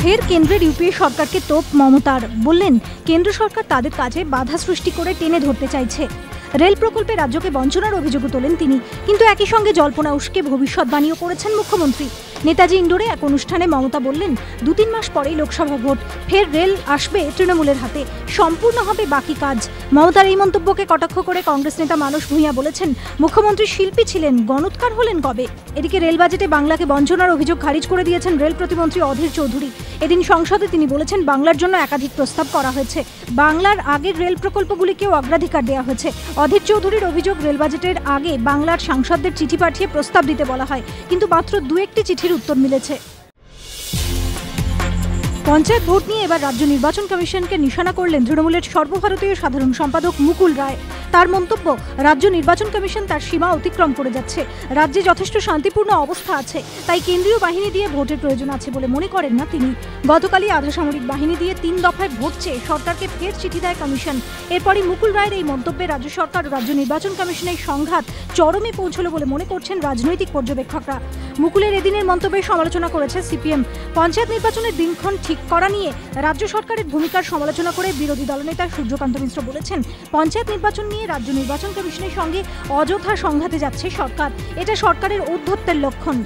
ফের কেন্দ্রের ইউপিএ সরকারকে তোপ মমতার। বললেন কেন্দ্র সরকার তাদের কাজে বাধা সৃষ্টি করে টেনে ধরতে চাইছে। রেল প্রকল্পে রাজ্যকে বঞ্চনার অভিযোগও তোলেন তিনি, কিন্তু একই সঙ্গে জল্পনা উস্কে ভবিষ্যৎবাণীও করেছেন মুখ্যমন্ত্রী। নেতাজি ইন্ডোরে এক অনুষ্ঠানে মমতা বললেন 2-3 মাস পরেই লোকসভা ভোট, ফের রেল আসবে তৃণমূলের হাতে, সম্পূর্ণ হবে বাকি কাজ। মমতার এই মন্তব্যকে কটাক্ষ করে কংগ্রেস নেতা মানস ভূঁইয়া বলেছেন মুখ্যমন্ত্রী শিল্পী ছিলেন, গণৎকার হলেন কবে? এদিকে রেল বাজেটে বাংলাকে বঞ্চনার অভিযোগ খারিজ করে দিয়েছেন রেল প্রতিমন্ত্রী অধীর চৌধুরী। এদিন সংসদে তিনি বলেছেন বাংলার জন্য একাধিক প্রস্তাব করা হয়েছে, বাংলার আগের রেল প্রকল্পগুলিকেও অগ্রাধিকার দেওয়া হয়েছে। অধীর চৌধুরীর অভিযোগ রেল বাজেটের আগে বাংলার সাংসদদের চিঠি পাঠিয়ে প্রস্তাব দিতে বলা হয়, কিন্তু মাত্র 2-1টি চিঠির উত্তর মিলেছে। পঞ্চায়েত ভোট নিয়ে এবার রাজ্য নির্বাচন কমিশনকে নিশানা করলেন তৃণমূলের সর্বভারতীয় সাধারণ সম্পাদক মুকুল রায়। তার মন্তব্য, রাজ্য নির্বাচন কমিশন তার সীমা অতিক্রম করে যাচ্ছে। রাজ্যে যথেষ্ট শান্তিপূর্ণ অবস্থা আছে, তাই কেন্দ্রীয় বাহিনী দিয়ে ভোটের প্রয়োজন আছে বলে মনে করেন না তিনি। গতকালই আধা সামরিক বাহিনী দিয়ে 3 দফায় ভোট চেয়ে সরকারকে ফের চিঠি দেয় কমিশন। এরপরই মুকুল রায়ের এই মন্তব্যে রাজ্য সরকার ও রাজ্য নির্বাচন কমিশনের সংঘাত চরমে পৌঁছল বলে মনে করছেন রাজনৈতিক পর্যবেক্ষকরা। মুকুলের এদিনের মন্তব্যের সমালোচনা করেছে সিপিএম। পঞ্চায়েত নির্বাচনের দিনক্ষণ ঠিক করা নিয়ে রাজ্য সরকারের ভূমিকার সমালোচনা করে বিরোধী দলনেতা সূর্যকান্ত মিশ্র বলেছেন পঞ্চায়েত নির্বাচন নিয়ে রাজ্য নির্বাচন কমিশনের সঙ্গে অযথা সংঘাতে যাচ্ছে সরকার, এটা সরকারের ঔদ্ধত্যের লক্ষণ।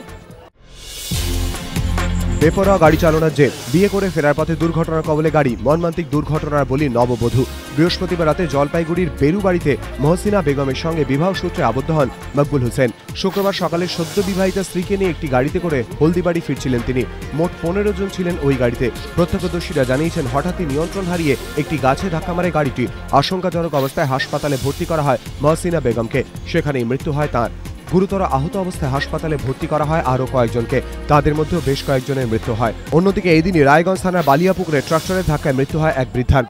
বেপরোয়া গাড়ি চালানোর জের, বিয়ে করে ফেরার পথে দুর্ঘটনার কবলে গাড়ি, মর্মান্তিক দুর্ঘটনার বলি নববধূ। বৃহস্পতিবার রাতে জলপাইগুড়ির বেরু বাড়িতে মহসিনা বেগমের সঙ্গে বিবাহ সূত্রে আবদ্ধ হন মকবুল হোসেন। শুক্রবার সকালে সদ্য বিবাহিতা স্ত্রীকে নিয়ে একটি গাড়িতে করে হলদিবাড়ি ফিরছিলেন তিনি। মোট 15 জন ছিলেন ওই গাড়িতে। প্রত্যক্ষদর্শীরা জানিয়েছেন হঠাৎই নিয়ন্ত্রণ হারিয়ে একটি গাছে ধাক্কা মারে গাড়িটি। আশঙ্কাজনক অবস্থায় হাসপাতালে ভর্তি করা হয় মহসিনা বেগমকে, সেখানেই মৃত্যু হয় তাঁর। গুরুতর আহত অবস্থায় হাসপাতালে ভর্তি করা হয় আরও কয়েকজনকে, তাদের মধ্যেও বেশ কয়েকজনের মৃত্যু হয়। অন্যদিকে এদিনই রায়গঞ্জ থানার বালিয়াপুকুরে ট্রাক্টরের ধাক্কায় মৃত্যু হয় এক বৃদ্ধার।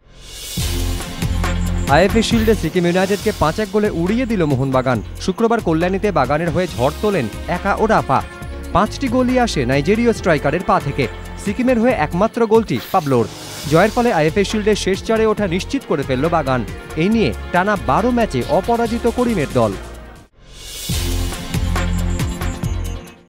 আইএফএ শিল্ডে সিকিম ইউনাইটেডকে 5-1 গোলে উড়িয়ে দিল মোহনবাগান। শুক্রবার কল্যাণীতে বাগানের হয়ে ঝড় তোলেন একা ও রাফা। 5টি গোলই আসে নাইজেরীয় স্ট্রাইকারের পা থেকে। সিকিমের হয়ে একমাত্র গোলটি পাবলোর। জয়ের ফলে আইএফএ শিল্ডের শেষ 4-এ ওঠা নিশ্চিত করে ফেলল বাগান। এই নিয়ে টানা 12 ম্যাচে অপরাজিত করিমের দল।